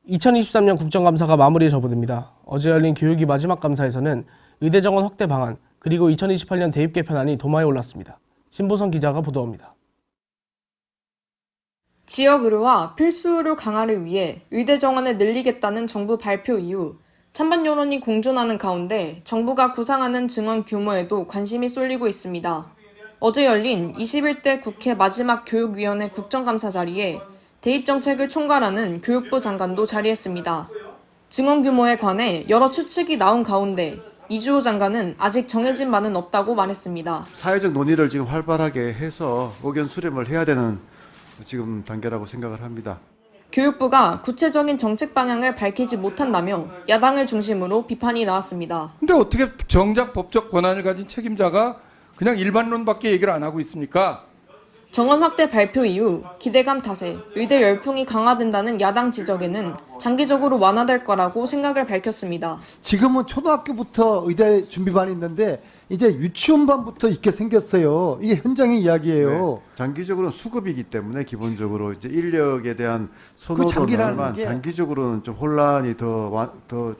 2023년 국정감사가 마무리에 접어듭니다. 어제 열린 교육위 마지막 감사에서는 의대 정원 확대 방안, 그리고 2028년 대입 개편안이 도마에 올랐습니다. 신보선 기자가 보도합니다. 지역 의료와 필수 의료 강화를 위해 의대 정원을 늘리겠다는 정부 발표 이후 찬반 여론이 공존하는 가운데 정부가 구상하는 증원 규모에도 관심이 쏠리고 있습니다. 어제 열린 21대 국회 마지막 교육위원회 국정감사 자리에 대입정책을 총괄하는 교육부 장관도 자리했습니다. 증원 규모에 관해 여러 추측이 나온 가운데 이주호 장관은 아직 정해진 바는 없다고 말했습니다. 사회적 논의를 지금 활발하게 해서 의견 수렴을 해야 되는 지금 단계라고 생각을 합니다. 교육부가 구체적인 정책 방향을 밝히지 못한다며 야당을 중심으로 비판이 나왔습니다. 근데 어떻게 정작 법적 권한을 가진 책임자가 그냥 일반론밖에 얘기를 안 하고 있습니까? 정원 확대 발표 이후 기대감 탓에 의대 열풍이 강화된다는 야당 지적에는 장기적으로 완화될 거라고 생각을 밝혔습니다. 지금은 초등학교부터 의대 준비반이 있는데 이제 유치원반부터 있게 생겼어요. 이게 현장의 이야기예요. 네, 장기적으로는 수급이기 때문에 기본적으로 이제 인력에 대한 선호도는 단기적으로는 좀 혼란이 더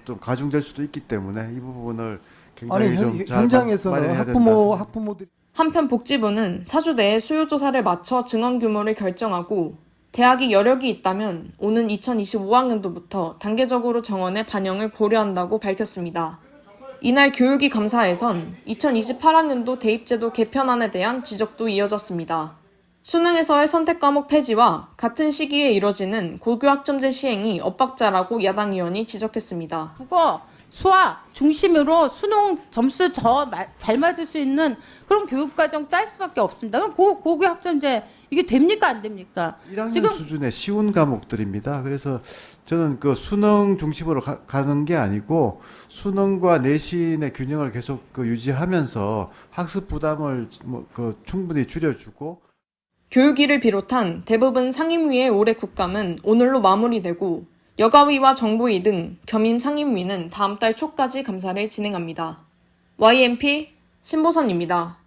좀 가중될 수도 있기 때문에 이 부분을 굉장히 좀 잘 현장에서는 마련해야 학부모들이 한편 복지부는 사주 내에 수요 조사를 마쳐 증원 규모를 결정하고 대학이 여력이 있다면 오는 2025학년도부터 단계적으로 정원의 반영을 고려한다고 밝혔습니다. 이날 교육위 감사에선 2028학년도 대입제도 개편안에 대한 지적도 이어졌습니다. 수능에서의 선택 과목 폐지와 같은 시기에 이뤄지는 고교학점제 시행이 엇박자라고 야당 의원이 지적했습니다. 국어, 수학 중심으로 수능 점수 잘 맞을 수 있는 그런 교육과정 짤 수밖에 없습니다. 그럼 고교 학점제 이게 됩니까 안 됩니까? 1학년 지금 수준의 쉬운 과목들입니다. 그래서 저는 그 수능 중심으로 가는 게 아니고 수능과 내신의 균형을 계속 유지하면서 학습 부담을 충분히 줄여주고. 교육위를 비롯한 대부분 상임위의 올해 국감은 오늘로 마무리되고 여가위와 정보위 등 겸임 상임위는 다음 달 초까지 감사를 진행합니다. YMP 신보선입니다.